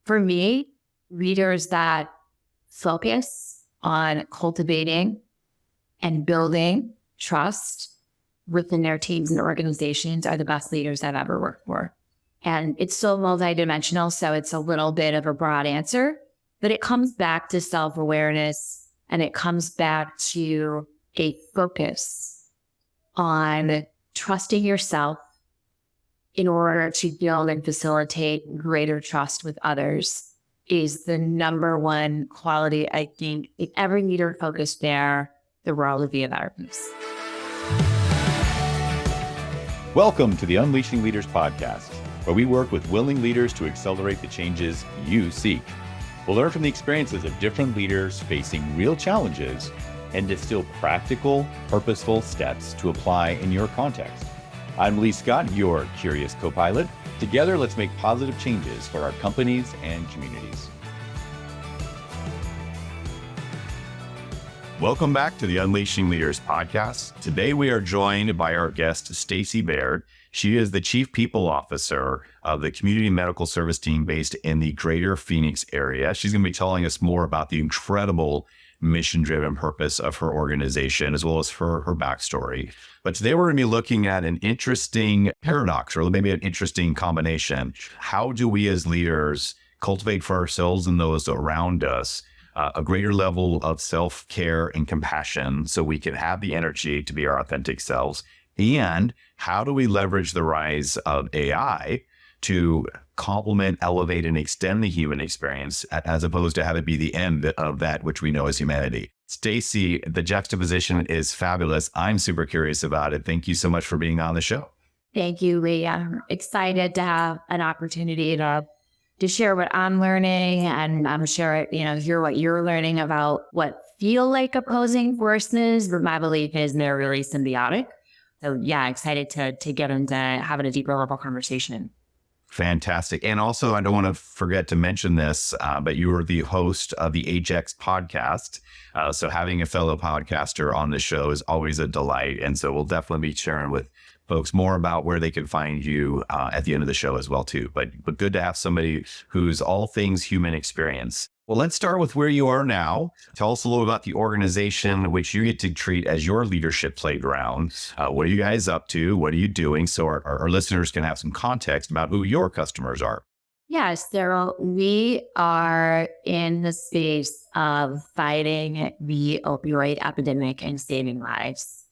for me, leaders that focus on cultivating and building trust within their teams and organizations are the best leaders I've ever worked for. And it's so multidimensional, so it's a little bit of a broad answer, but it comes back to self-awareness, and it comes back to a focus on trusting yourself in order to build and facilitate greater trust with others is the number one quality. I think if every leader focused there, the world would be a better place. Welcome to the Unleashing Leaders podcast, where we work with willing leaders to accelerate the changes you seek. We'll learn from the experiences of different leaders facing real challenges and distill practical, purposeful steps to apply in your context. I'm Lee Scott, your curious co-pilot. Together, let's make positive changes for our companies and communities. Welcome back to the Unleashing Leaders podcast. Today, we are joined by our guest, Stacie Baird. She is the Chief People Officer of the Community Medical Service team based in the greater Phoenix area. She's going to be telling us more about the incredible mission-driven purpose of her organization, as well as her backstory. But today we're going to be looking at an interesting paradox, or maybe an interesting combination. How do we as leaders cultivate for ourselves and those around us a greater level of self-care and compassion so we can have the energy to be our authentic selves? And how do we leverage the rise of AI to complement, elevate, and extend the human experience, as opposed to have it be the end of that which we know as humanity? Stacie, the juxtaposition is fabulous. I'm super curious about it. Thank you so much for being on the show. Thank you, Lee. I'm excited to have an opportunity to share what I'm learning, and I'm sure, hear what you're learning about what feel like opposing forces, but my belief is they're really symbiotic. So yeah, excited to get into having a deeper level conversation. Fantastic. And also, I don't want to forget to mention this, but you are the host of the HX podcast. So having a fellow podcaster on the show is always a delight. And so we'll definitely be sharing with folks more about where they can find you at the end of the show as well, too. But good to have somebody who's all things human experience. Well, let's start with where you are now. Tell us a little about the organization, which you get to treat as your leadership playground. What are you guys up to? What are you doing? So our listeners can have some context about who your customers are. Yes, we are in the space of fighting the opioid epidemic and saving lives.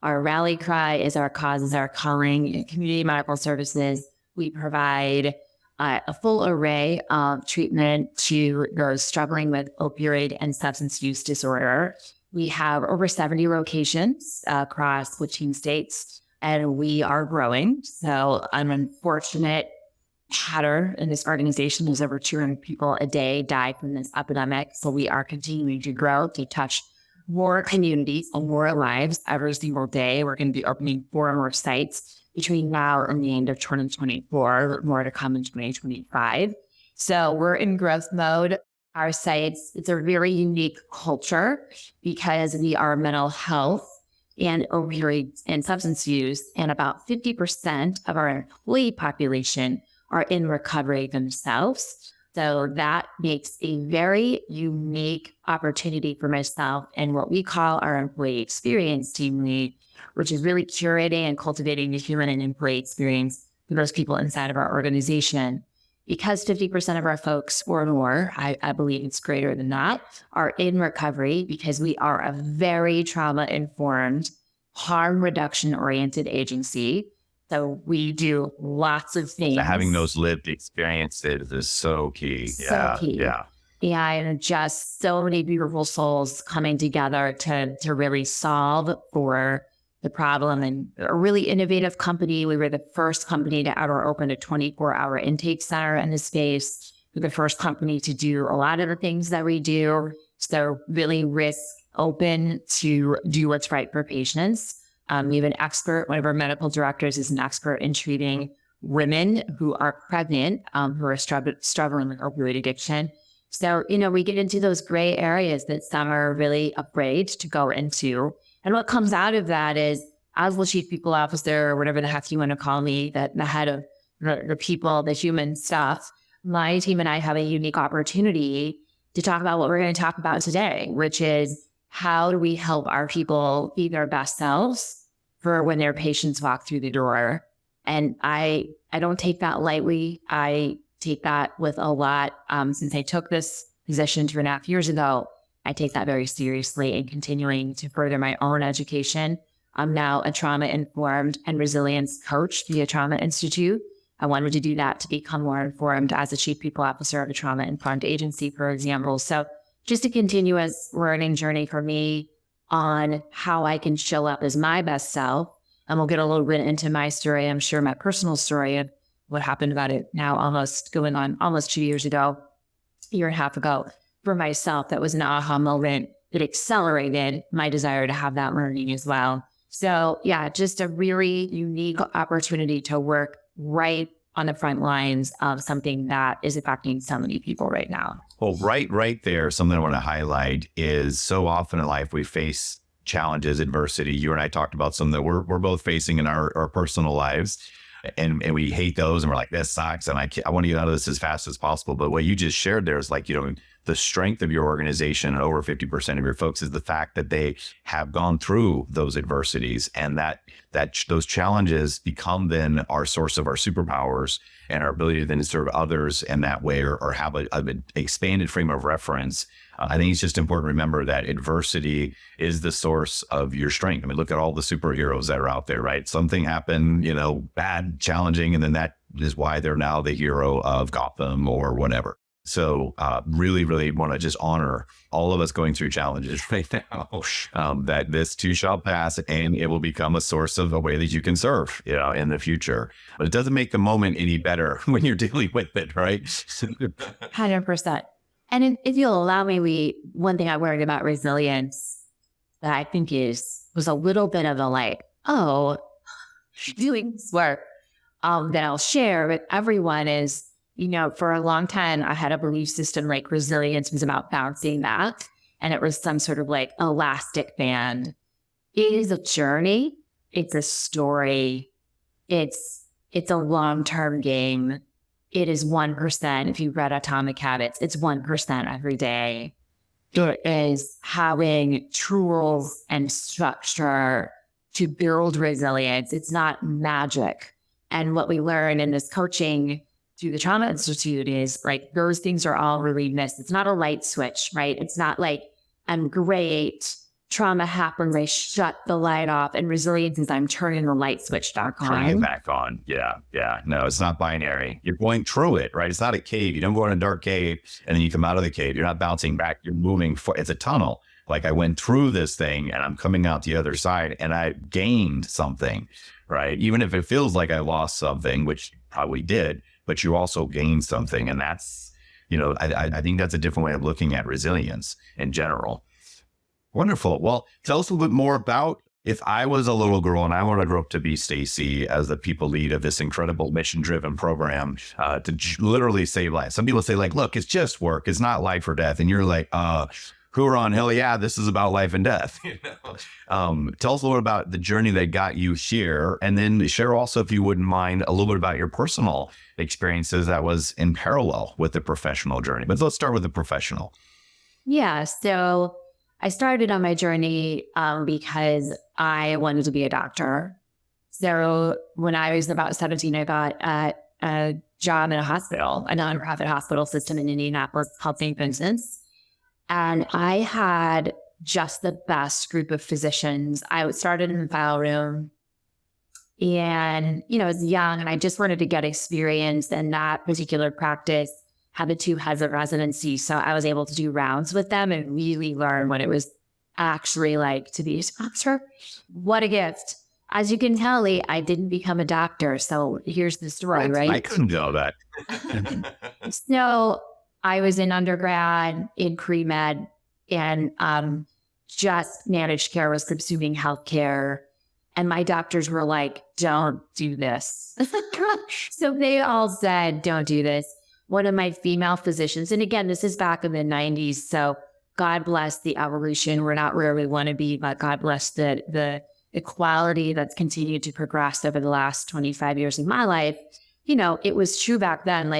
Our rally cry is our cause is our calling. In community medical services, we provide a full array of treatment to those struggling with opioid and substance use disorder. We have over 70 locations across 15 states, and we are growing. So an unfortunate pattern in this organization is over 200 people a day die from this epidemic. So we are continuing to grow to touch more communities and more lives every single day. We're going to be opening 4 more sites between now and the end of 2024, more to come in 2025. So we're in growth mode. Our sites, it's a very unique culture because we are mental health and opioid and substance use, and about 50% of our employee population are in recovery themselves. So that makes a very unique opportunity for myself and what we call our employee experience team lead, which is really curating and cultivating the human and employee experience for those people inside of our organization. Because 50% of our folks or more, I believe it's greater than that, are in recovery because we are a very trauma-informed, harm reduction-oriented agency. So we do lots of things. So having those lived experiences is so key. So key. Yeah, and just so many beautiful souls coming together to really solve for the problem. And a really innovative company. We were the first company to ever open a 24-hour intake center in the space. We're the first company to do a lot of the things that we do. So really risk open to do what's right for patients. We have an expert, one of our medical directors is an expert in treating women who are pregnant, who are struggling with opioid addiction. So, we get into those gray areas that some are really afraid to go into. And what comes out of that is, as the chief people officer, or whatever the heck you want to call me, that the head of the people, the human stuff, my team and I have a unique opportunity to talk about what we're going to talk about today, which is how do we help our people be their best selves for when their patients walk through the door. And I don't take that lightly. I take that with a lot. Since I took this position 2.5 years ago, I take that very seriously and continuing to further my own education. I'm now a trauma-informed and resilience coach via Trauma Institute. I wanted to do that to become more informed as a chief people officer of a trauma-informed agency, for example. So just a continuous learning journey for me on how I can show up as my best self. And we'll get a little bit into my story, I'm sure my personal story of what happened about it now almost 2 years ago, a year and a half ago for myself. That was an aha moment that accelerated my desire to have that learning as well. So yeah, just a really unique opportunity to work right on the front lines of something that is affecting so many people right now. Well, right there, something I want to highlight is so often in life we face challenges, adversity. You and I talked about some that we're both facing in our personal lives. And we hate those and we're like, this sucks. And I want to get out of this as fast as possible. But what you just shared there is like, the strength of your organization and over 50% of your folks is the fact that they have gone through those adversities, and that those challenges become then our source of our superpowers and our ability to then serve others in that way, or have an expanded frame of reference. I think it's just important to remember that adversity is the source of your strength. I mean, look at all the superheroes that are out there, right? Something happened, bad, challenging, and then that is why they're now the hero of Gotham or whatever. So really, really want to just honor all of us going through challenges right now, that this too shall pass, and it will become a source of a way that you can serve, in the future. But it doesn't make the moment any better when you're dealing with it, right? 100%. And if you'll allow me, one thing I worried about resilience that I think was a little bit of a doing this work that I'll share with everyone is, for a long time, I had a belief system like resilience was about bouncing back, and it was some sort of elastic band. It is a journey. It's a story. It's a long-term game. It is 1%. If you've read Atomic Habits, it's 1% every day. It is having tools and structure to build resilience. It's not magic. And what we learn in this coaching through the Trauma Institute is those things are all really missed. It's not a light switch, right? It's not like I'm great, trauma happens, I shut the light off, and resilience is I'm turning the light switch back on. Turning it back on. Yeah. No, it's not binary. You're going through it, right? It's not a cave. You don't go in a dark cave and then you come out of the cave. You're not bouncing back. You're moving forward. It's a tunnel. I went through this thing and I'm coming out the other side and I gained something, right? Even if it feels like I lost something, which probably did, but you also gain something. And that's, I think that's a different way of looking at resilience in general. Wonderful. Well, tell us a little bit more about, if I was a little girl and I want to grow up to be Stacie as the people lead of this incredible mission-driven program to literally save lives. Some people say look, it's just work. It's not life or death. And you're like, hoorah, hell yeah, this is about life and death. Tell us a little about the journey that got you here, and then share also, if you wouldn't mind, a little bit about your personal experiences that was in parallel with the professional journey. But let's start with the professional. Yeah. So I started on my journey because I wanted to be a doctor. So when I was about 17, I got a job in a hospital, a nonprofit hospital system in Indianapolis called St. Vincent's. And I had just the best group of physicians. I started in the file room and, I was young and I just wanted to get experience in that particular practice, had the 2 heads of residency. So I was able to do rounds with them and really learn what it was actually like to be a doctor. What a gift. As you can tell, Lee, I didn't become a doctor. So here's the story, right? I couldn't know that. So I was in undergrad in pre-med and just managed care, was consuming healthcare. And my doctors were like, don't do this. So they all said, don't do this. One of my female physicians, and again, this is back in the 90s. So God bless the evolution. We're not where we want to be, but God bless the equality that's continued to progress over the last 25 years of my life. It was true back then.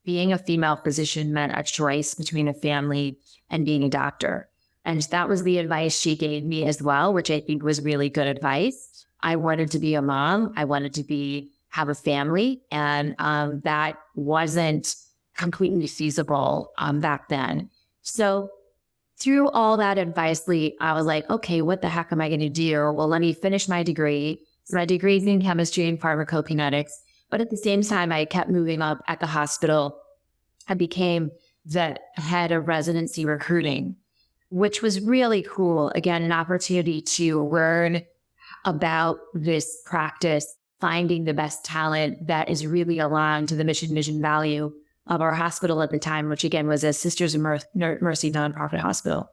being a female physician meant a choice between a family and being a doctor. And that was the advice she gave me as well, which I think was really good advice. I wanted to be a mom. I wanted to have a family. And that wasn't completely feasible back then. So through all that advice, Lee, I was like, okay, what the heck am I going to do? Well, let me finish my degree. So my degree is in chemistry and pharmacokinetics. But at the same time, I kept moving up at the hospital. I became the head of residency recruiting, which was really cool. Again, an opportunity to learn about this practice, finding the best talent that is really aligned to the mission, vision, value of our hospital at the time, which again was a Sisters of Mercy nonprofit hospital.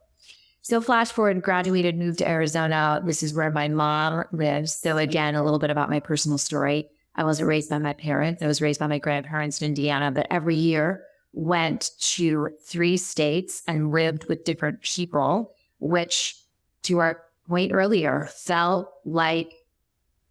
So flash forward, graduated, moved to Arizona. This is where my mom lives. So again, a little bit about my personal story. I wasn't raised by my parents. I was raised by my grandparents in Indiana, but every year went to 3 states and lived with different people, which to our point earlier felt like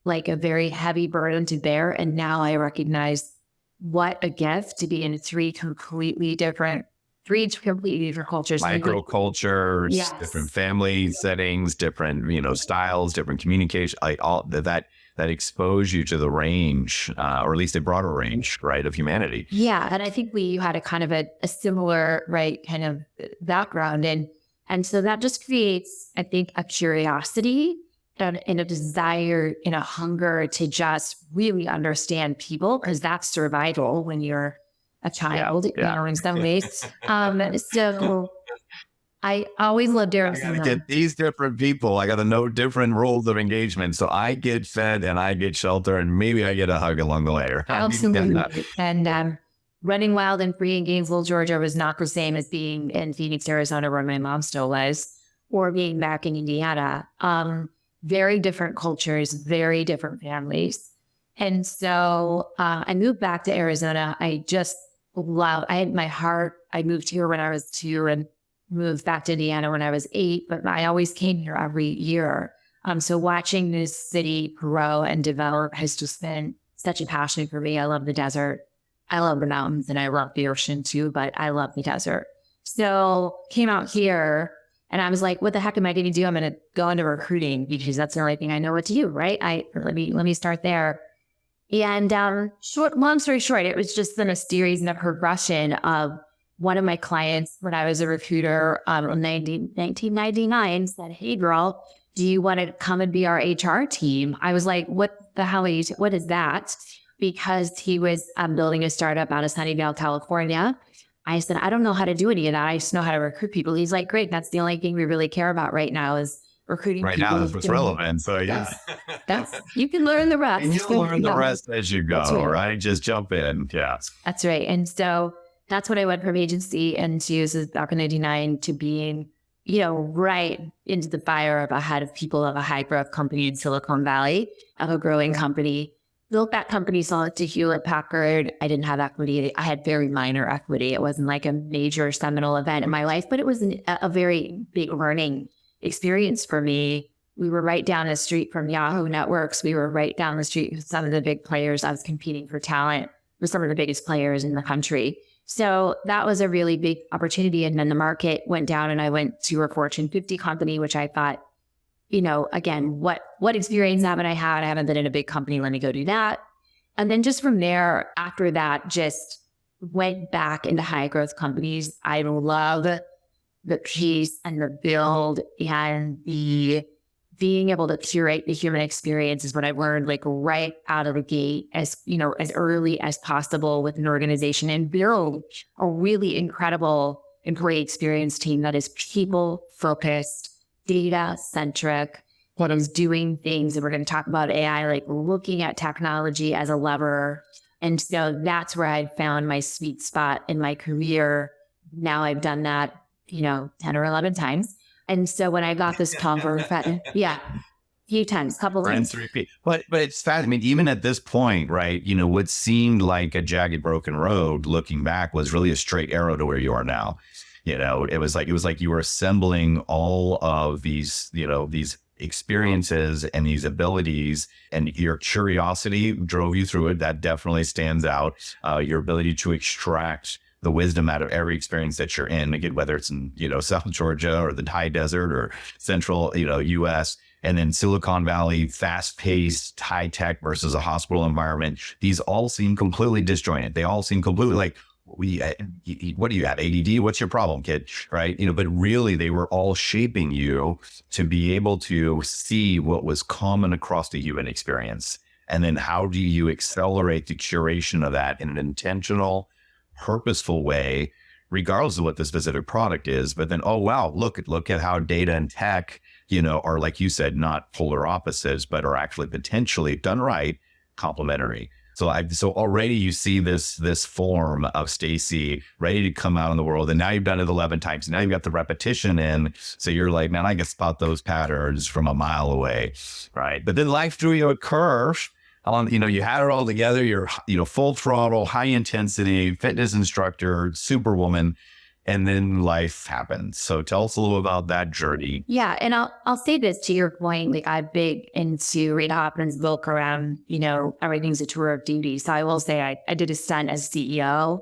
a very heavy burden to bear. And now I recognize what a gift to be in 3 completely different cultures. Microcultures, yes. Different family settings, different, styles, different communication, like all that expose you to the range, or at least a broader range, right, of humanity. Yeah. And I think you had a kind of a similar, right, kind of background. And so that just creates, I think, a curiosity and a desire and a hunger to just really understand people, because that's survival when you're a child, in some ways. So I always loved Arizona. I gotta get these different people. I got to know different rules of engagement. So I get fed and I get shelter and maybe I get a hug along the way. Absolutely. And running wild and free in Gainesville, Georgia was not the same as being in Phoenix, Arizona, where my mom still was, or being back in Indiana. Very different cultures, very different families. And so I moved back to Arizona. I had my heart. I moved here when I was 2 and moved back to Indiana when I was 8, but I always came here every year. So watching this city grow and develop has just been such a passion for me. I love the desert. I love the mountains and I love the ocean too, but I love the desert. So came out here and I was like, what the heck am I going to do? I'm going to go into recruiting because that's the only thing I know what to do, right? Let me start there. And long story short, it was just been a series and a progression of one of my clients when I was a recruiter in 1999 said, hey, girl, do you want to come and be our HR team? I was like, what the hell what is that? Because he was building a startup out of Sunnyvale, California. I said, I don't know how to do any of that. I just know how to recruit people. He's like, great. That's the only thing we really care about right now is recruiting right people. Now, that's what's relevant. So yeah, that's you can learn the rest. And you'll learn the rest as you go, right? Just jump in. Yeah, that's right. And so that's when I went from agency and to back in 99 to being, right into the fire of a head of people of a high growth company in Silicon Valley, of a growing company. Built that company, sold it to Hewlett Packard. I didn't have equity. I had very minor equity. It wasn't like a major seminal event in my life, but it was a very big learning experience for me. We were right down the street from Yahoo Networks. We were right down the street with some of the big players. I was competing for talent with some of the biggest players in the country. So that was a really big opportunity. And then the market went down and I went to a Fortune 50 company, which I thought, again, what experience haven't I had? I haven't been in a big company. Let me go do that. And then just from there, after that, just went back into high growth companies. I love the piece and the build and the being able to curate the human experience is what I learned right out of the gate as early as possible with an organization and build a really incredible employee experience team that is people focused, data centric, what is doing things. And we're going to talk about AI, looking at technology as a lever. And so that's where I found my sweet spot in my career. Now I've done that, 10 or 11 times. And so when I got this call for a few times, couple of times. But it's fast. I mean, even at this point, right, what seemed like a jagged, broken road looking back was really a straight arrow to where you are now. It was like you were assembling all of these experiences and these abilities, and your curiosity drove you through it. That definitely stands out. Your ability to extract the wisdom out of every experience that you're in, again, whether it's in, South Georgia or the high desert or central, US, and then Silicon Valley, fast paced, high tech versus a hospital environment. These all seem completely disjointed. They all seem completely like, what do you have? ADD? What's your problem, kid? Right. But really they were all shaping you to be able to see what was common across the human experience. And then how do you accelerate the curation of that in an intentional, purposeful way, regardless of what the specific product is? But then, oh, wow, look at how data and tech, are, like you said, not polar opposites, but are actually potentially, done right, complementary. So already you see this form of Stacie ready to come out in the world. And now you've done it 11 times. Now you've got the repetition in. So you're like, man, I can spot those patterns from a mile away. Right. But then life threw you a curve. You had it all together. You're, full throttle, high intensity, fitness instructor, superwoman. And then life happens. So tell us a little about that journey. Yeah. And I'll say this to your point, like I'm big into Reid Hoffman's book around, everything's a tour of duty. So I will say I did a stunt as CEO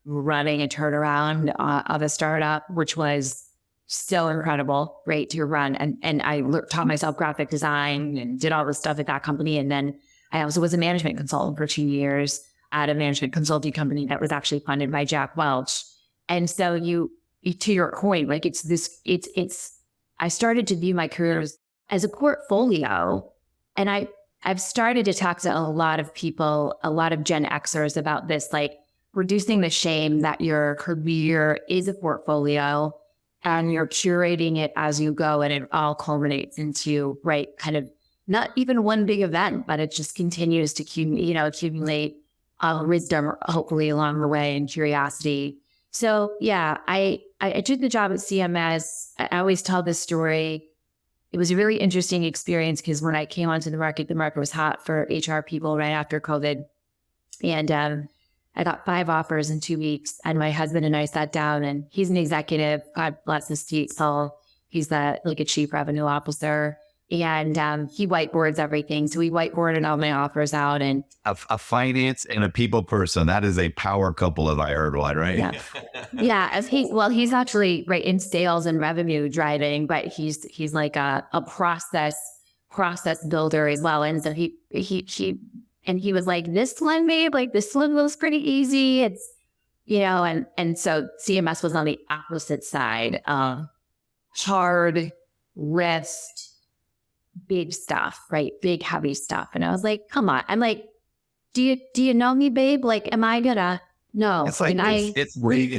running a turnaround of a startup, which was so incredible, right, to run. And I taught myself graphic design and did all this stuff at that company. And then I also was a management consultant for 2 years at a management consulting company that was actually funded by Jack Welch. And so you, to your point, like I started to view my career as a portfolio. And I've started to talk to a lot of people, a lot of Gen Xers about this, like reducing the shame that your career is a portfolio and you're curating it as you go. And it all culminates into, right, kind of not even one big event, but it just continues to accumulate wisdom, hopefully along the way, and curiosity. So yeah, I took the job at CMS. I always tell this story. It was a really interesting experience because when I came onto the market was hot for HR people right after COVID. And I got 5 offers in 2 weeks. And my husband and I sat down, and he's an executive, God bless his soul. He's a chief revenue officer. And he whiteboards everything. So we whiteboarded all my offers out. And a finance and a people person, that is a power couple, if I heard one, right? Yeah. Yeah. He's actually right in sales and revenue driving, but he's like a process builder as well. And so he was like, this one, babe, like this one was pretty easy. It's, and so CMS was on the opposite side, hard, risk, big stuff, right? Big, heavy stuff. And I was like, come on. I'm like, do you know me, babe? Like, am I gonna? No. It's like, it's way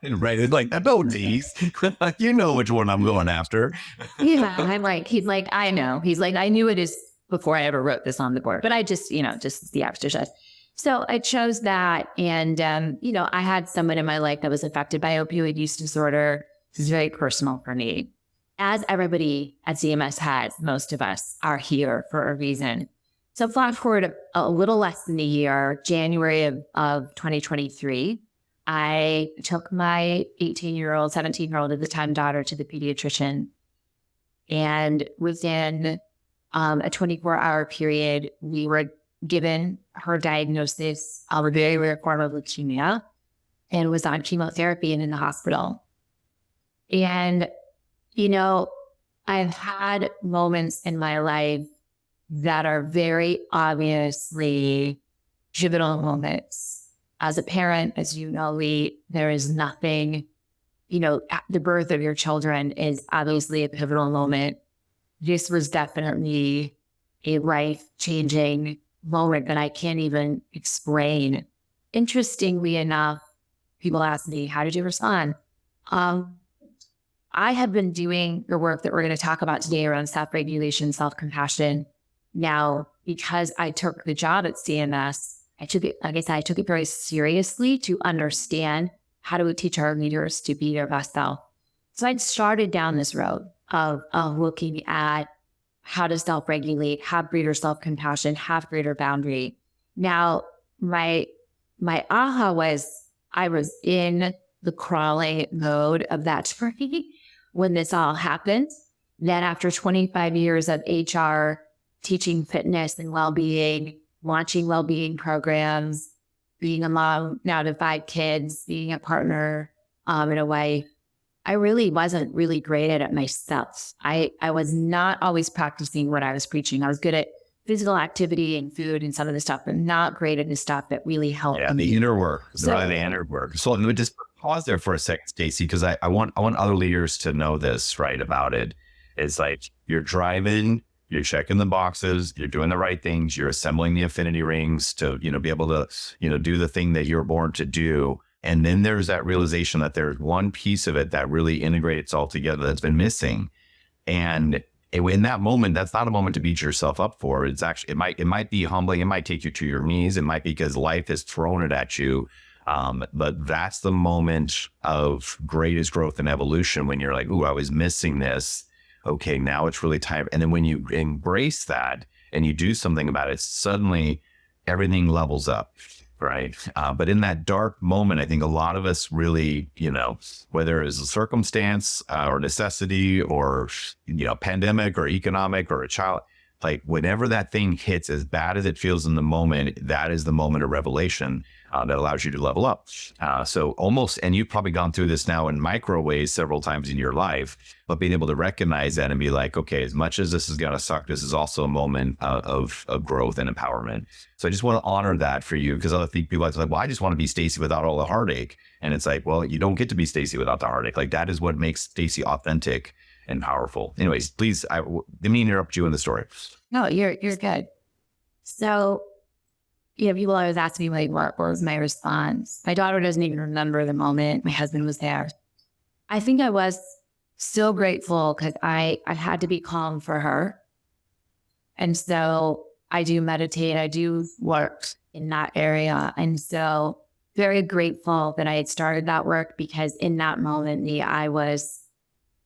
right. It's like, no, these, you know which one I'm going after. Yeah. I'm like, he's like, I know. He's like, I knew it is before I ever wrote this on the board, but I just, just the extra. So I chose that. And, I had someone in my life that was affected by opioid use disorder. This is very personal for me. As everybody at CMS has, most of us are here for a reason. So flash forward a little less than a year, January of 2023, I took my 18-year-old, 17-year-old at the time daughter to the pediatrician. And within a 24-hour period, we were given her diagnosis of a very rare form of leukemia and was on chemotherapy and in the hospital. And I've had moments in my life that are very obviously pivotal moments. As a parent, as you know, Lee, there is nothing, the birth of your children is obviously a pivotal moment. This was definitely a life-changing moment that I can't even explain. Interestingly enough, people ask me, how did you respond? I have been doing the work that we're going to talk about today around self-regulation, self-compassion. Now, because I took the job at CMS, I took it very seriously to understand how do we teach our leaders to be their best self. So I'd started down this road of looking at how to self-regulate, have greater self-compassion, have greater boundary. Now, my aha was I was in the crawling mode of that journey when this all happened. Then after 25 years of HR, teaching fitness and well-being, launching well-being programs, being a mom now to 5 kids, being a partner in a way, I really wasn't really great at it myself. I was not always practicing what I was preaching. I was good at physical activity and food and some of the stuff, but not great at the stuff that really helped. Yeah, the inner work, the inner work. So let me just pause there for a second, Stacie, because I want other leaders to know this, right, about it. It's like you're driving, you're checking the boxes, you're doing the right things, you're assembling the affinity rings to, be able to, do the thing that you're born to do. And then there's that realization that there's one piece of it that really integrates all together that's been missing. And in that moment, that's not a moment to beat yourself up for. It's actually, it might be humbling. It might take you to your knees. It might be because life has thrown it at you. But that's the moment of greatest growth and evolution when you're like, ooh, I was missing this. Okay, now it's really time. And then when you embrace that and you do something about it, suddenly everything levels up. Right. But in that dark moment, I think a lot of us really, whether it's a circumstance or necessity or, pandemic or economic or a child, like whenever that thing hits, as bad as it feels in the moment, that is the moment of revelation that allows you to level up. So almost, and you've probably gone through this now in micro ways several times in your life, but being able to recognize that and be like, okay, as much as this is going to suck, this is also a moment of growth and empowerment. So I just want to honor that for you, because other people are like, well, I just want to be Stacie without all the heartache. And it's like, well, you don't get to be Stacie without the heartache. Like that is what makes Stacie authentic and powerful. Anyways, please, I didn't mean to interrupt you in the story. No, you're good. So, people always ask me, like, what was my response? My daughter doesn't even remember the moment my husband was there. I think I was so grateful because I had to be calm for her. And so I do meditate, I do work in that area. And so very grateful that I had started that work, because in that moment, I was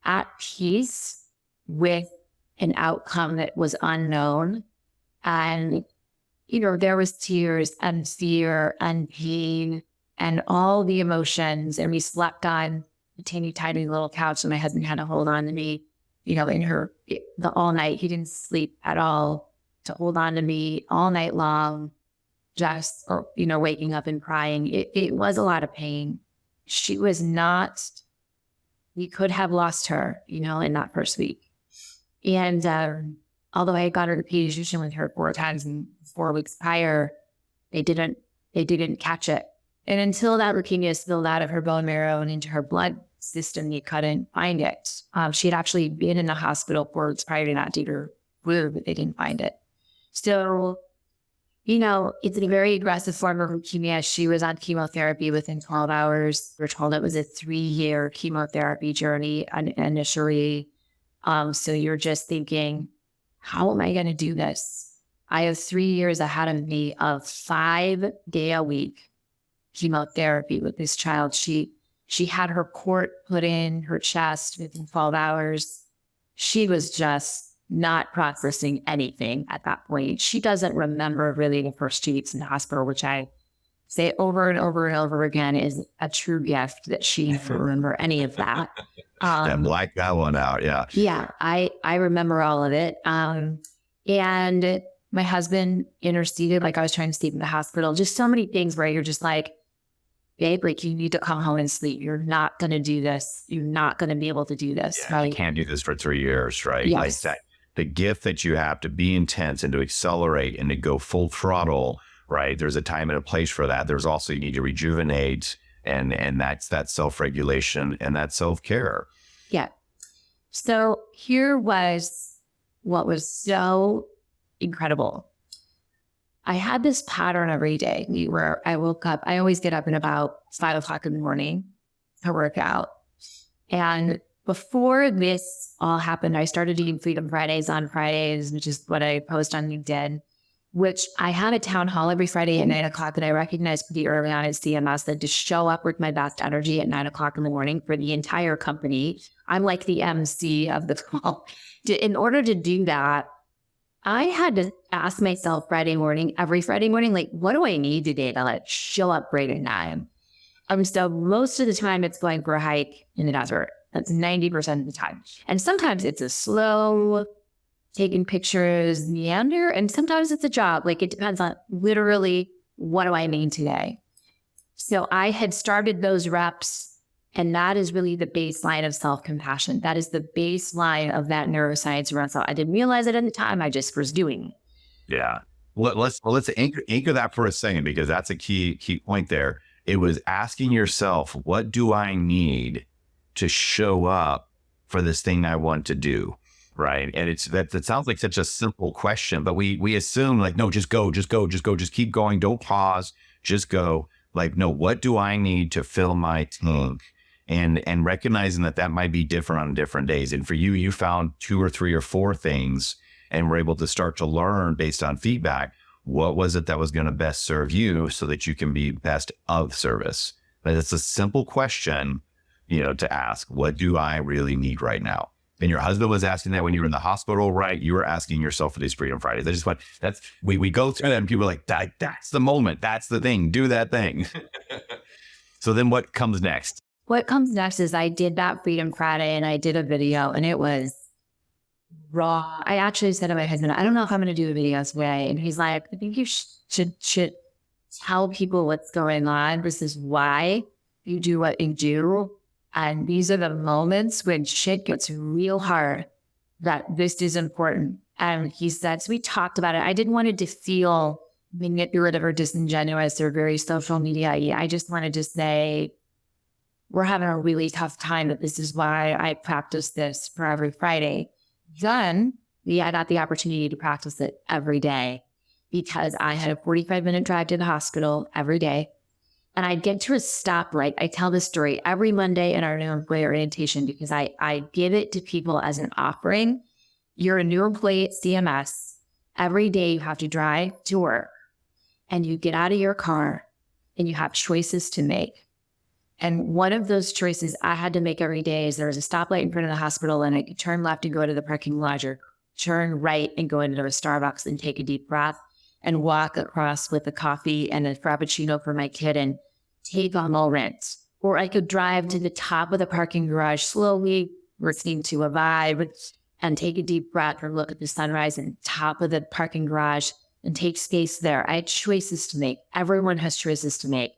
at peace with an outcome that was unknown. And, there was tears and fear and pain and all the emotions. And we slept on a teeny tiny little couch, and my husband had to hold on to me, in the all night. He didn't sleep at all, to hold on to me all night long, just, waking up and crying. It was a lot of pain. She was not, we could have lost her, in that first week. And although I had got her to pediatrician with her 4 times in 4 weeks prior, they didn't catch it. And until that leukemia spilled out of her bone marrow and into her blood system, you couldn't find it. She had actually been in the hospital 4 weeks prior to that due to her flu, but they didn't find it. So, it's a very aggressive form of leukemia. She was on chemotherapy within 12 hours. We're told it was a 3-year chemotherapy journey initially. So you're just thinking, how am I going to do this? I have 3 years ahead of me of 5-day-a-week chemotherapy with this child. She had her cord put in her chest within 12 hours. She was just not processing anything at that point. She doesn't remember really the first 2 weeks in the hospital, which I say over and over and over again is a true gift, that she didn't remember any of that. Black that one out. Yeah. Yeah. I remember all of it. And my husband interceded, like I was trying to sleep in the hospital, just so many things where you're just like, babe, like you need to come home and sleep. You're not going to do this. You're not going to be able to do this. Yeah, right? You can't do this for 3 years, right? Yes. Like that, the gift that you have to be intense and to accelerate and to go full throttle, right? There's a time and a place for that. There's also, you need to rejuvenate, and that's that self-regulation and that self-care. Yeah. So here was what was so incredible. I had this pattern every day where I woke up. I always get up at about 5 o'clock in the morning to work out. And before this all happened, I started doing Freedom Fridays on Fridays, which is what I post on LinkedIn, which I had a town hall every Friday at 9 o'clock that I recognized pretty early on at CMS, that to show up with my best energy at 9 o'clock in the morning for the entire company. I'm like the MC of the call. In order to do that, I had to ask myself every Friday morning, like, what do I need today to show up great at 9? So most of the time it's going for a hike in the desert. That's 90% of the time. And sometimes it's a slow taking pictures, meander, and sometimes it's a jog. Like it depends on literally what do I need today. So I had started those reps, and that is really the baseline of self-compassion. That is the baseline of that neuroscience around self. I didn't realize it at the time. I just was doing it. Yeah. Let's anchor that for a second, because that's a key point there. It was asking yourself, what do I need to show up for this thing I want to do? Right. And that sounds like such a simple question, but we assume like, no, just go, just keep going. Don't pause, just go. Like, no, what do I need to fill my tank? And recognizing that might be different on different days. And for you, you found 2 or 3 or 4 things and were able to start to learn based on feedback. What was it that was going to best serve you so that you can be best of service? But it's a simple question, to ask, what do I really need right now? And your husband was asking that when you were in the hospital, right? You were asking yourself for these Freedom Fridays. I just went, we go through that and people are like, that's the moment. That's the thing. Do that thing. So then what comes next? What comes next is I did that Freedom Friday and I did a video, and it was raw. I actually said to my husband, I don't know if I'm going to do a video today. And he's like, I think you should tell people what's going on. This is why you do what you do. And these are the moments when shit gets real hard, that this is important. And he said, so we talked about it. I didn't want it to feel manipulative or disingenuous or very social media-y. I just wanted to say, we're having a really tough time, that this is why I practice this for every Friday. Then I got the opportunity to practice it every day because I had a 45-minute drive to the hospital every day. And I'd get to a stoplight. I tell this story every Monday in our new employee orientation because I give it to people as an offering. You're a new employee at CMS. Every day you have to drive to work and you get out of your car and you have choices to make. And one of those choices I had to make every day is there was a stoplight in front of the hospital and I could turn left and go to the parking lot, or turn right and go into a Starbucks and take a deep breath and walk across with a coffee and a Frappuccino for my kid and take on all rent. Or I could drive to the top of the parking garage slowly, listening to a vibe, and take a deep breath or look at the sunrise and top of the parking garage and take space there. I had choices to make. Everyone has choices to make.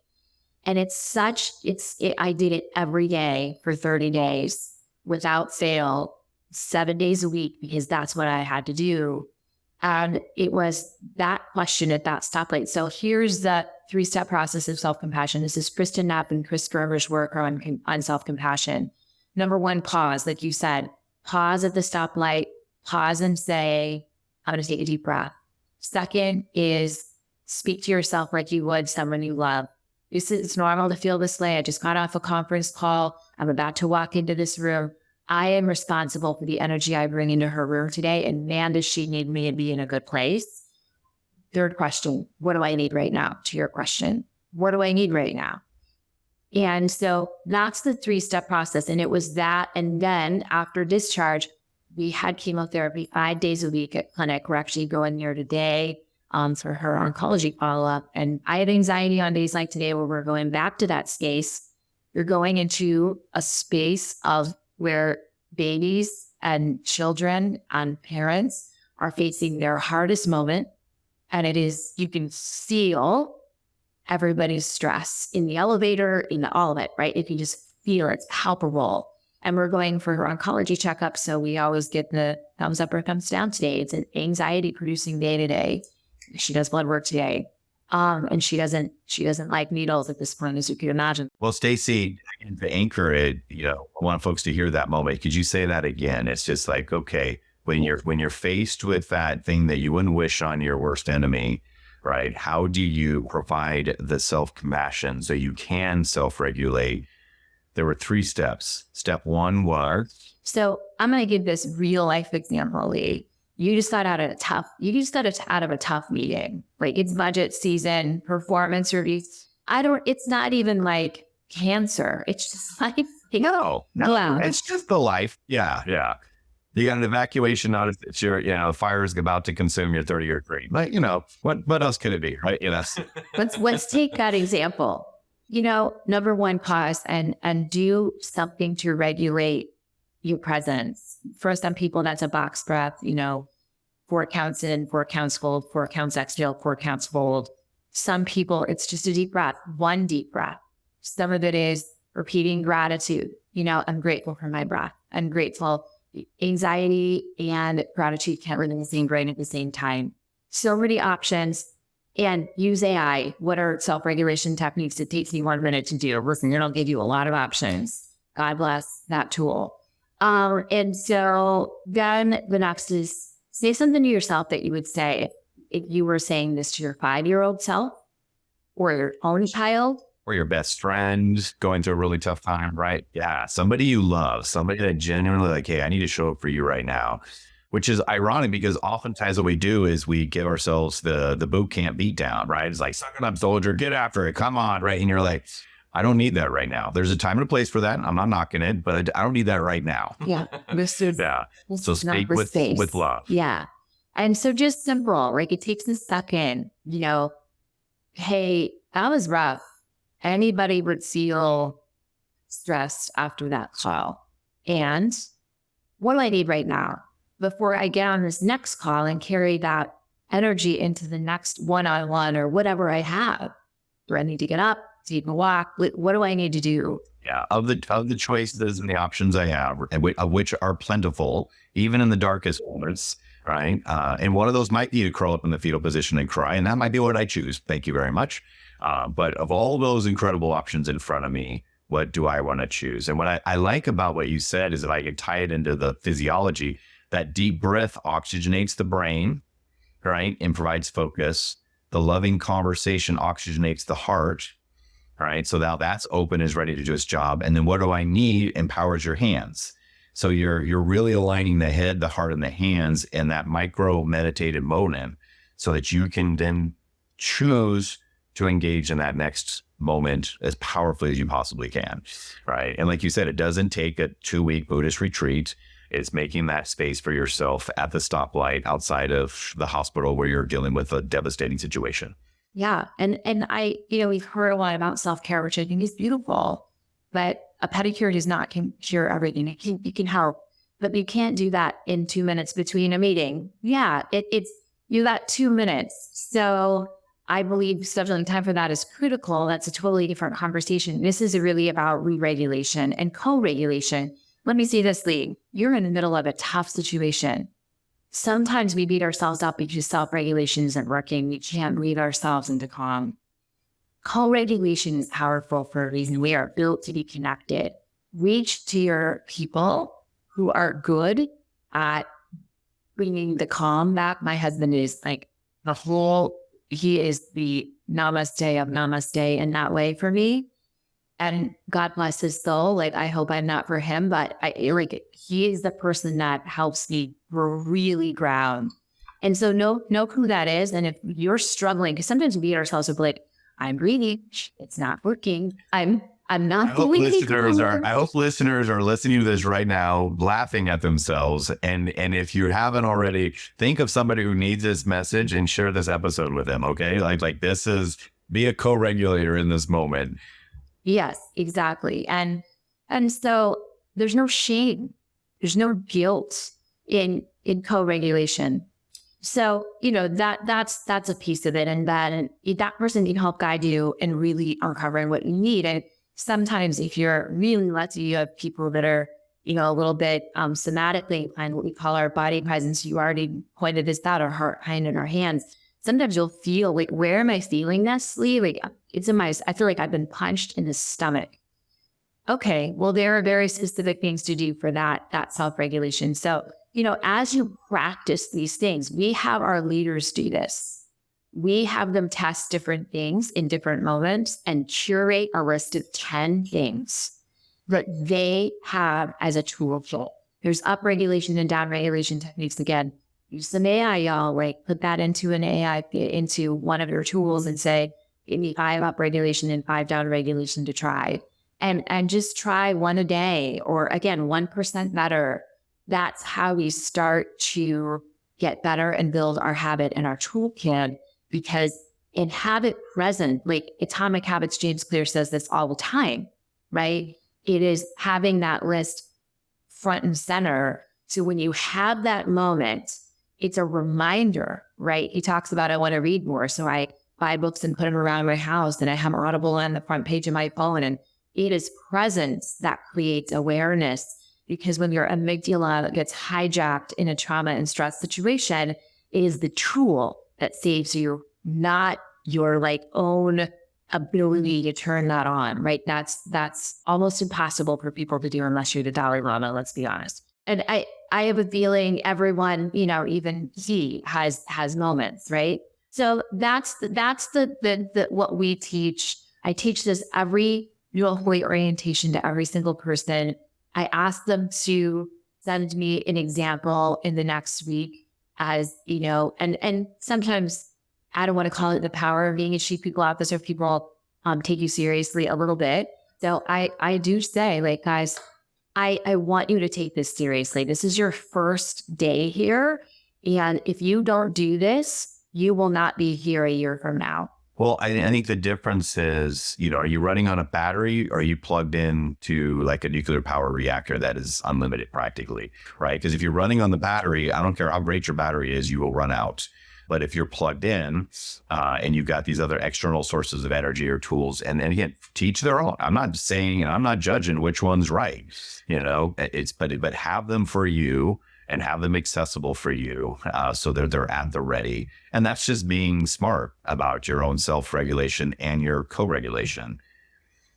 And I did it every day for 30 days without fail, 7 days a week, because that's what I had to do. And it was that question at that stoplight. So here's the 3-step process of self-compassion. This is Kristen Knapp and Chris Gerber's work on self-compassion. Number 1, pause. Like you said, pause at the stoplight, pause and say, I'm going to take a deep breath. Second is speak to yourself like you would someone you love. It's normal to feel this way. I just got off a conference call. I'm about to walk into this room. I am responsible for the energy I bring into her room today. And man, does she need me to be in a good place. Third question, what do I need right now? To your question, what do I need right now? And so that's the 3-step process. And it was that. And then after discharge, we had chemotherapy 5 days a week at clinic. We're actually going there today for her oncology follow-up. And I had anxiety on days like today where we're going back to that space. You're going into a space of where babies and children and parents are facing their hardest moment. And it is, you can feel everybody's stress in the elevator, in all of it, right? If you just feel it's palpable. And we're going for her oncology checkup. So we always get the thumbs up or thumbs down today. It's an anxiety producing day to day. She does blood work today. And she doesn't like needles at this point, as you can imagine. Well, Stacie, and to anchor it, I want folks to hear that moment. Could you say that again? It's just like, okay, when you're faced with that thing that you wouldn't wish on your worst enemy, right? How do you provide the self-compassion so you can self-regulate? There were 3 steps. Step 1 was. So I'm going to give this real life example, Lee. You just got out of a tough meeting. Like, it's budget season, performance reviews. It's not even like cancer. It's just like, no, wow. It's just the life. Yeah. You got an evacuation notice that the fire is about to consume your 30-year dream. But what else could it be, right? Let's take that example. Number one, pause and do something to regulate your presence. For some people, that's a box breath, 4 counts in, 4 counts hold, 4 counts exhale, 4 counts hold. Some people, it's just a deep breath, one deep breath. Some of it is repeating gratitude. I'm grateful for my breath. I'm grateful. Anxiety and gratitude can't really be the same brain at the same time. So many options. And use AI. What are self-regulation techniques? It takes me 1 minute to do. Listen, it'll give you a lot of options. God bless that tool. And so then the next is say something to yourself that you would say if you were saying this to your 5-year-old self or your own child. Or your best friend going through a really tough time, right? Yeah. Somebody you love, somebody that genuinely like, hey, I need to show up for you right now. Which is ironic because oftentimes what we do is we give ourselves the boot camp beat down, right? It's like, suck it up, soldier, get after it, come on, right? And you're like, I don't need that right now. There's a time and a place for that. I'm not knocking it, but I don't need that right now. Yeah. This so speak with love. Yeah. And so just simple, right? It takes a second, hey, that was rough. Anybody would feel stressed after that call. And what do I need right now? Before I get on this next call and carry that energy into the next one-on-one or whatever I have. Do I need to get up, take a walk? What do I need to do? Yeah, of the choices and the options I have, of which are plentiful, even in the darkest moments, right? And one of those might be to curl up in the fetal position and cry, and that might be what I choose. Thank you very much. But of all those incredible options in front of me, what do I want to choose? And what I like about what you said is that I could tie it into the physiology. That deep breath oxygenates the brain, right, and provides focus. The loving conversation oxygenates the heart, right? So now that's open, is ready to do its job. And then what do I need empowers your hands. So you're really aligning the head, the heart, and the hands in that micro meditative moment so that you can then choose to engage in that next moment as powerfully as you possibly can, right? And like you said, it doesn't take a 2-week Buddhist retreat. It's making that space for yourself at the stoplight outside of the hospital where you're dealing with a devastating situation. Yeah. And I, we've heard a lot about self-care, which I think is beautiful, but a pedicure does not cure everything. It can help, but you can't do that in 2 minutes between a meeting. Yeah. It's you got 2 minutes. So I believe scheduling time for that is critical. That's a totally different conversation. This is really about re-regulation and co-regulation. Let me say this, Lee. You're in the middle of a tough situation. Sometimes we beat ourselves up because self-regulation isn't working. We can't read ourselves into calm. Co-regulation is powerful for a reason. We are built to be connected. Reach to your people who are good at bringing the calm back. My husband is like he is the namaste of namaste in that way for me. And God bless his soul. Like, I hope I'm not for him, but he is the person that helps me really ground. And so know who that is. And if you're struggling, because sometimes we beat ourselves up like, I'm breathing, it's not working. I'm not. I hope listeners are listening to this right now, laughing at themselves. And if you haven't already, think of somebody who needs this message and share this episode with them. Okay, like this is be a co-regulator in this moment. Yes, exactly. And so there's no shame. There's no guilt in co-regulation. So, that's a piece of it. And that person can help guide you and really uncovering what you need. And sometimes if you're really lucky, you have people that are, a little bit somatically inclined, what we call our body presence. You already pointed this out, our heart, hand, and our hands. Sometimes you'll feel like, where am I feeling this, Lee? Like I feel like I've been punched in the stomach. Okay, well, there are very specific things to do for that self-regulation. So, as you practice these things, we have our leaders do this. We have them test different things in different moments and curate a list of 10 things that they have as a tool. There's upregulation and downregulation techniques. Again, use some AI, y'all, right? Put that into an AI, into one of your tools and say, give me 5 upregulation and 5 downregulation to try. And just try one a day, or again, 1% better. That's how we start to get better and build our habit and our toolkit, because and have it present. Like Atomic Habits, James Clear says this all the time, right? It is having that list front and center. So when you have that moment, it's a reminder, right? He talks about, I want to read more. So I buy books and put them around my house, and I have Audible on the front page of my phone. And it is presence that creates awareness, because when your amygdala gets hijacked in a trauma and stress situation, it is the tool that saves you, not your like own ability to turn that on, right? That's almost impossible for people to do unless you're the Dalai Lama, let's be honest. And I have a feeling everyone, even he has moments, right? So that's the what we teach. I teach this every new employee orientation to every single person. I ask them to send me an example in the next week, as and sometimes I don't want to call it the power of being a chief people officer. People take you seriously a little bit. So I do say, like, guys, I want you to take this seriously. This is your first day here. And if you don't do this, you will not be here a year from now. Well, I think the difference is, are you running on a battery, or are you plugged in to like a nuclear power reactor that is unlimited practically, right? Because if you're running on the battery, I don't care how great your battery is, you will run out. But if you're plugged in and you've got these other external sources of energy or tools, and again, teach their own. I'm not saying, and I'm not judging which one's right, but have them for you and have them accessible for you, so they're at the ready. And that's just being smart about your own self-regulation and your co-regulation.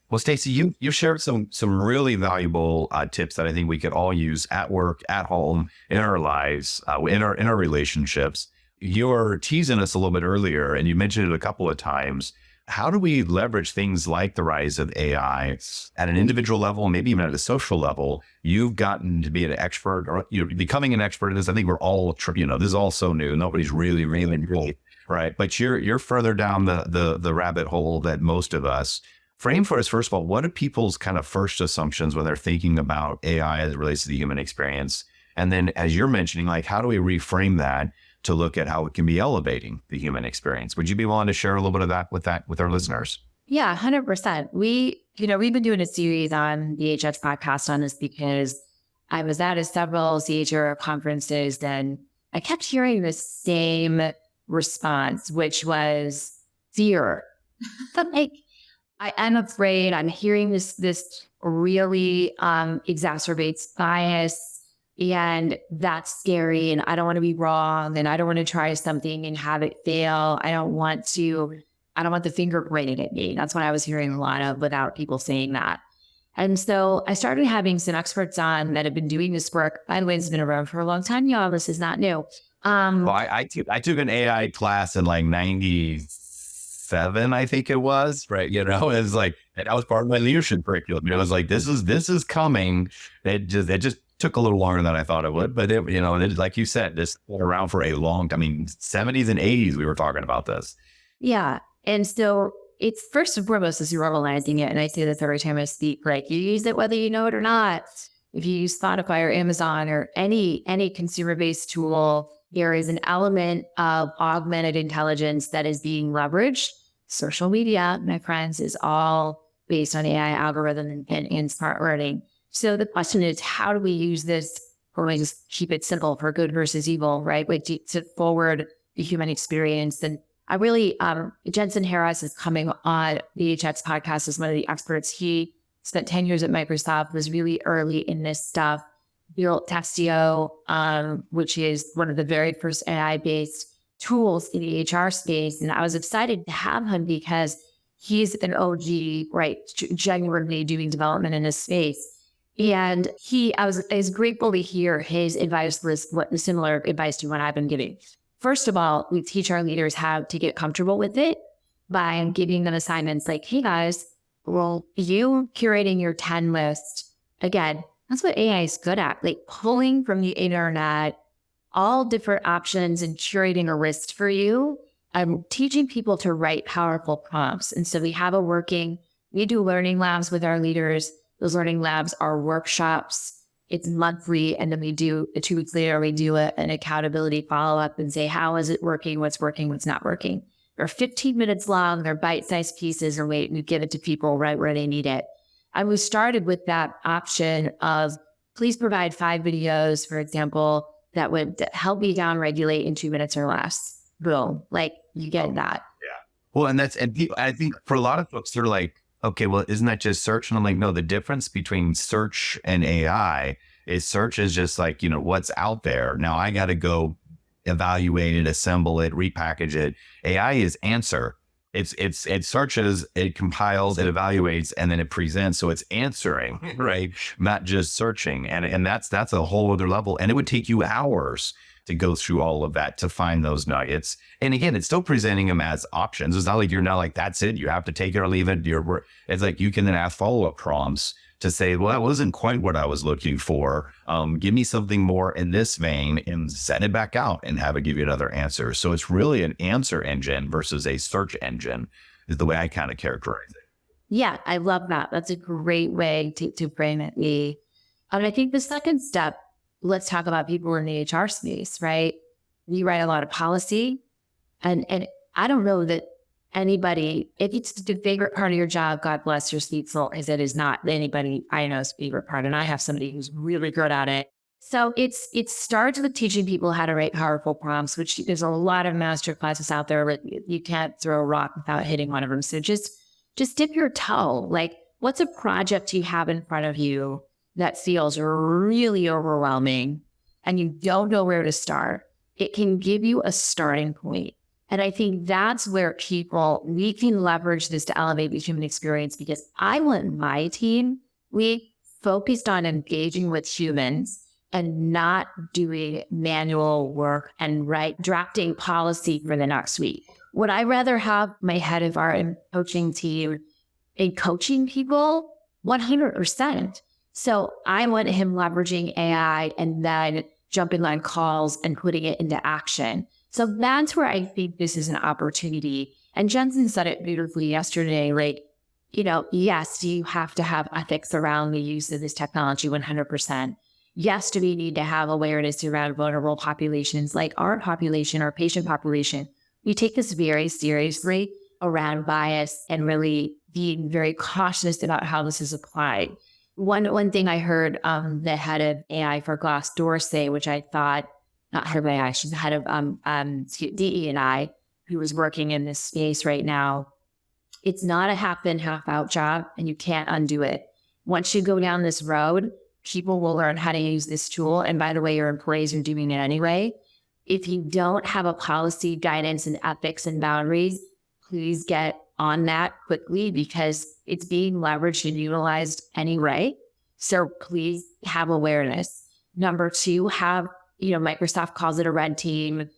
Well, Stacie, you shared some really valuable tips that I think we could all use at work, at home, in our lives, in our relationships. You were teasing us a little bit earlier, and you mentioned it a couple of times. How do we leverage things like the rise of AI at an individual level, maybe even at a social level? You've gotten to be an expert, or becoming an expert in this. I think we're all, this is all so new. Nobody's really, right? But you're further down the rabbit hole than most of us. Frame for us, first of all, what are people's kind of first assumptions when they're thinking about AI as it relates to the human experience? And then, as you're mentioning, like, how do we reframe that to look at how it can be elevating the human experience? Would you be willing to share a little bit of that with our listeners? Yeah, 100%. We've been doing a series on the HX podcast on this because I was at several CHR conferences, and I kept hearing the same response, which was fear. Like, I am afraid. I'm hearing this really exacerbates bias. And that's scary. And I don't want to be wrong. And I don't want to try something and have it fail. I don't want the finger pointed at me. That's what I was hearing a lot of without people saying that. And so I started having some experts on that have been doing this work. By the way, it's been around for a long time, y'all. This is not new. Well, I took an AI class in like 97, I think it was, right? It's like, that was part of my leadership curriculum. It was like, this is coming. It just took a little longer than I thought it would, but like you said, this been around for a long time. I mean, 70s and 80s, we were talking about this. Yeah. And so it's first and foremost is normalizing it. And I say this every time I speak, like, you use it whether you know it or not. If you use Spotify or Amazon or any consumer-based tool, there is an element of augmented intelligence that is being leveraged. Social media, my friends, is all based on AI algorithm and smart learning. So the question is, how do we use this, or we just keep it simple, for good versus evil, right? Like, to forward the human experience. And I really, Jensen Harris is coming on the HX podcast as one of the experts. He spent 10 years at Microsoft, was really early in this stuff, built Testio, which is one of the very first AI-based tools in the HR space. And I was excited to have him because he's an OG, right, genuinely doing development in this space. And I was grateful to hear his advice list, what similar advice to what I've been giving. First of all, we teach our leaders how to get comfortable with it by giving them assignments like, hey guys, well, you curating your 10 list, again, that's what AI is good at, like pulling from the internet all different options and curating a list for you. I'm teaching people to write powerful prompts. And so we do learning labs with our leaders. Those learning labs are workshops. It's monthly. And then 2 weeks later, we do an accountability follow-up and say, how is it working? What's working? What's not working? are 15 minutes long. They're bite-sized pieces, and we give it to people right where they need it. And we started with that option of please provide 5 videos, for example, that would help me down-regulate in 2 minutes or less. Boom. Like you get that. Yeah. Well, I think for a lot of folks, they're like, okay, well, isn't that just search? And I'm like, no, the difference between search and AI is search is just like, what's out there. Now I got to go evaluate it, assemble it, repackage it. AI is answer. It searches, it compiles, it evaluates, and then it presents. So it's answering, right? Not just searching. And that's a whole other level. And it would take you hours to go through all of that to find those nuggets. And again, it's still presenting them as options. It's not like you're not like, that's it. You have to take it or leave it. It's like you can then ask follow-up prompts to say, well, that wasn't quite what I was looking for. Give me something more in this vein and send it back out and have it give you another answer. So it's really an answer engine versus a search engine is the way I kind of characterize it. Yeah, I love that. That's a great way to frame it. I think the second step, let's talk about people in the HR space, right? You write a lot of policy, and I don't know that anybody, if it's the favorite part of your job, God bless your sweet soul, as it is not anybody I know's favorite part. And I have somebody who's really good at it. So it starts with teaching people how to write powerful prompts, which there's a lot of master classes out there, but you can't throw a rock without hitting one of them. So just dip your toe. Like, what's a project you have in front of you that feels really overwhelming and you don't know where to start? It can give you a starting point. And I think that's where we can leverage this to elevate the human experience, because I want my team, we focused on engaging with humans and not doing manual work and drafting policy for the next week. Would I rather have my head of our coaching team in coaching people? 100%. So I want him leveraging AI and then jumping on calls and putting it into action. So that's where I think this is an opportunity. And Jensen said it beautifully yesterday, like, yes, you have to have ethics around the use of this technology 100%. Yes, do we need to have awareness around vulnerable populations like our population, our patient population? We take this very seriously around bias and really being very cautious about how this is applied. One thing I heard the head of AI for Glassdoor say, which I thought, not head of AI, she's the head of DE&I, who is working in this space right now. It's not a half in, half out job, and you can't undo it. Once you go down this road, people will learn how to use this tool. And by the way, your employees are doing it anyway. If you don't have a policy, guidance, and ethics and boundaries, please get on that quickly, because it's being leveraged and utilized anyway. So please have awareness. Number 2, Microsoft calls it a red team.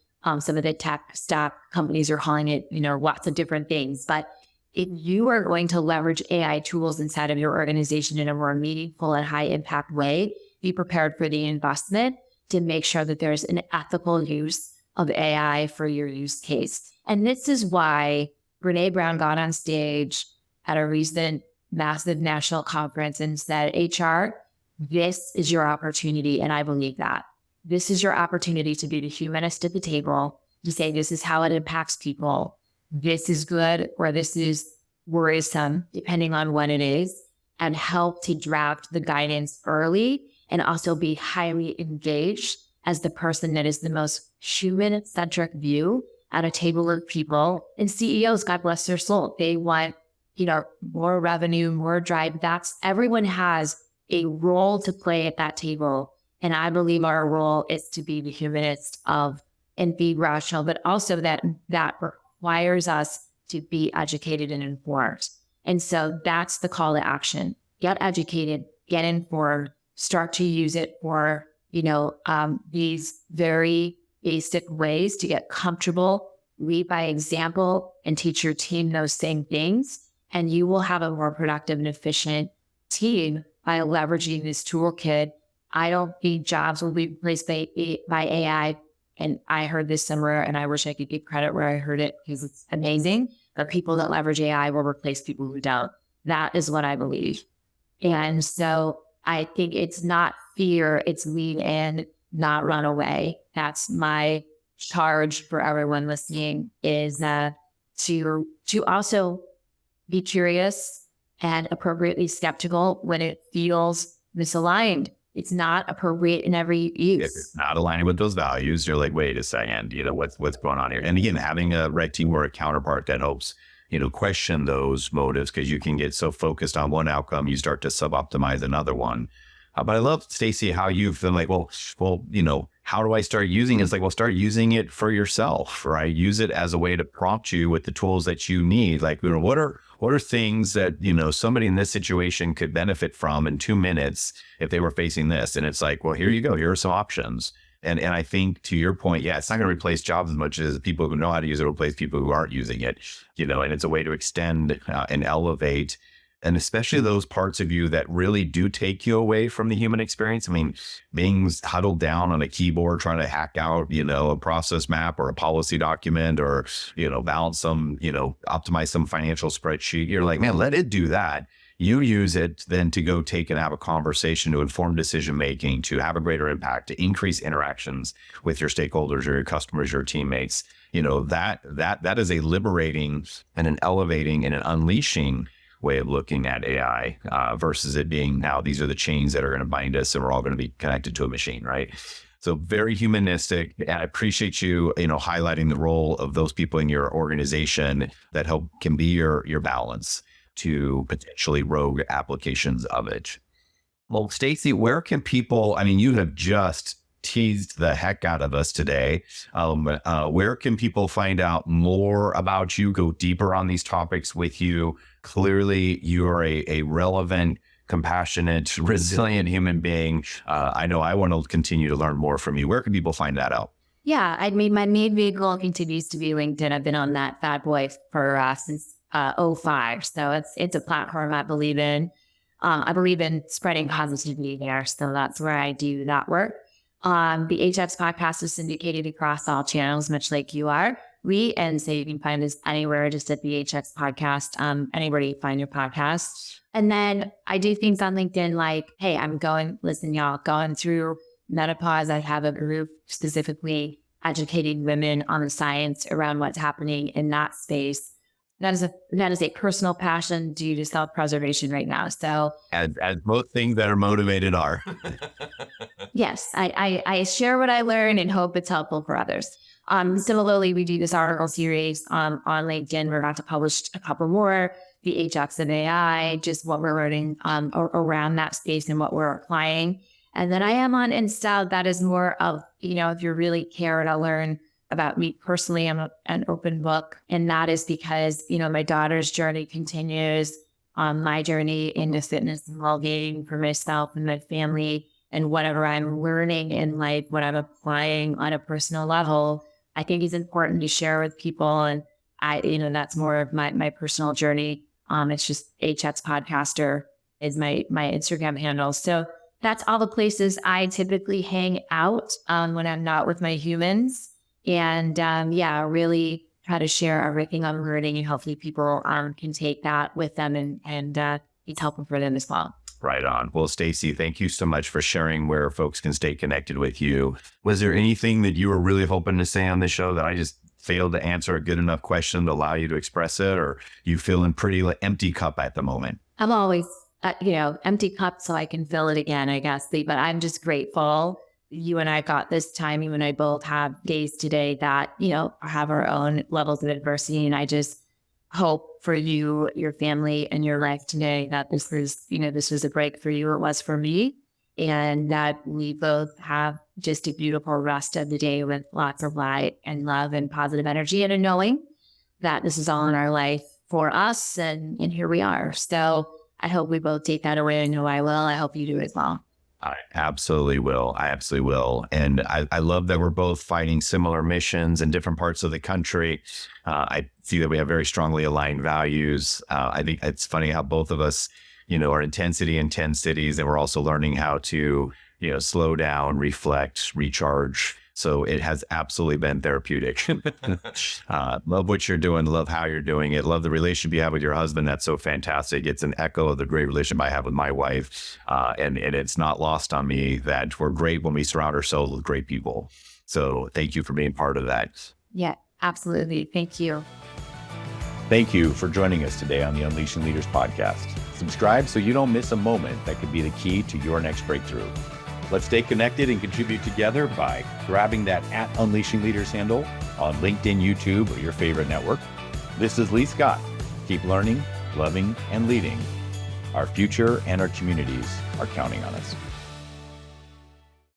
Some of the tech stack companies are calling it, lots of different things. But if you are going to leverage AI tools inside of your organization in a more meaningful and high impact way, be prepared for the investment to make sure that there's an ethical use of AI for your use case. And this is why Brene Brown got on stage at a recent massive national conference and said, HR, this is your opportunity. And I believe that. This is your opportunity to be the humanist at the table, to say this is how it impacts people. This is good, or this is worrisome, depending on what it is, and help to draft the guidance early and also be highly engaged as the person that is the most human-centric view at a table of people. And CEOs, God bless their soul, they want, more revenue, more drive. Everyone has a role to play at that table. And I believe our role is to be the humanist and be rational, but also that requires us to be educated and informed. And so that's the call to action. Get educated, get informed, start to use it for, these very basic ways to get comfortable, lead by example, and teach your team those same things. And you will have a more productive and efficient team by leveraging this toolkit. I don't think jobs will be replaced by AI. And I heard this somewhere, and I wish I could give credit where I heard it, because it's amazing. But people that leverage AI will replace people who don't. That is what I believe. And so I think it's not fear, it's lean in, not run away. That's my charge for everyone listening, is to also be curious and appropriately skeptical when it feels misaligned. It's not appropriate in every If it's use. not aligning with those values, you're like, wait a second, what's going on here? And again, having a red team or a counterpart that helps, question those motives, because you can get so focused on one outcome, you start to sub-optimize another one. But I love, Stacie, how you've been like, how do I start using it? It's like, well, start using it for yourself, right? Use it as a way to prompt you with the tools that you need. Like, what are things that, somebody in this situation could benefit from in 2 minutes if they were facing this? And it's like, well, here you go. Here are some options. And I think, to your point, yeah, it's not going to replace jobs as much as people who know how to use it replace people who aren't using it, and it's a way to extend and elevate, and especially those parts of you that really do take you away from the human experience. I mean, being huddled down on a keyboard, trying to hack out, a process map or a policy document, or, balance some, optimize some financial spreadsheet. You're like, man, let it do that. You use it then to go take and have a conversation, to inform decision-making, to have a greater impact, to increase interactions with your stakeholders or your customers, your teammates. That is a liberating and an elevating and an unleashing way of looking at AI versus it being, now these are the chains that are going to bind us and we're all going to be connected to a machine, right? So very humanistic. And I appreciate you, highlighting the role of those people in your organization that can be your balance to potentially rogue applications of it. Well, Stacie, where can people, you have just teased the heck out of us today. Where can people find out more about you, go deeper on these topics with you? Clearly, you're a relevant, compassionate, resilient human being. I know I want to continue to learn more from you. Where can people find that out? Yeah, my main vehicle continues to be LinkedIn. I've been on that bad boy for since 05. So it's a platform I believe in. I believe in spreading positivity there. So that's where I do that work. The HX podcast is syndicated across all channels, much like you are. So you can find us anywhere, just at the HX podcast, anywhere you find your podcast. And then I do things on LinkedIn like, hey, listen, y'all, going through menopause. I have a group specifically educating women on the science around what's happening in that space. That is a personal passion due to self-preservation right now. So as most things that are motivated are. Yes, I share what I learn and hope it's helpful for others. Similarly, we do this article series on LinkedIn. We're about to publish a couple more, the HX of AI, just what we're learning around that space and what we're applying. And then I am on Insta. That is more of, if you really care to learn about me personally, I'm an open book. And that is because, my daughter's journey continues on my journey into fitness and well-being for myself and my family. And whatever I'm learning in life, what I'm applying on a personal level, I think is important to share with people. And that's more of my personal journey. It's just HX Podcaster is my Instagram handle. So that's all the places I typically hang out when I'm not with my humans. And really try to share everything I'm learning, and hopefully people can take that with them and it's helpful for them as well. Right on. Well, Stacie, thank you so much for sharing where folks can stay connected with you. Was there anything that you were really hoping to say on the show that I just failed to answer a good enough question to allow you to express it, or you feeling pretty empty cup at the moment? I'm always, empty cup so I can fill it again, I guess. But I'm just grateful you and I got this time. You and I both have days today that, have our own levels of adversity. And I just hope for you, your family, and your life today that this was a break for you. It was for me. And that we both have just a beautiful rest of the day with lots of light and love and positive energy, and a knowing that this is all in our life for us. And here we are. So I hope we both take that away. I know I will. I hope you do as well. I absolutely will. I absolutely will. And I love that we're both fighting similar missions in different parts of the country. I see that we have very strongly aligned values. I think it's funny how both of us, are intensity in 10 cities, and we're also learning how to, slow down, reflect, recharge. So it has absolutely been therapeutic. Love what you're doing. Love how you're doing it. Love the relationship you have with your husband. That's so fantastic. It's an echo of the great relationship I have with my wife. And it's not lost on me that we're great when we surround ourselves with great people. So thank you for being part of that. Yeah, absolutely. Thank you. Thank you for joining us today on the Unleashing Leaders podcast. Subscribe so you don't miss a moment that could be the key to your next breakthrough. Let's stay connected and contribute together by grabbing that @Unleashing Leaders handle on LinkedIn, YouTube, or your favorite network. This is Lee Scott. Keep learning, loving, and leading. Our future and our communities are counting on us.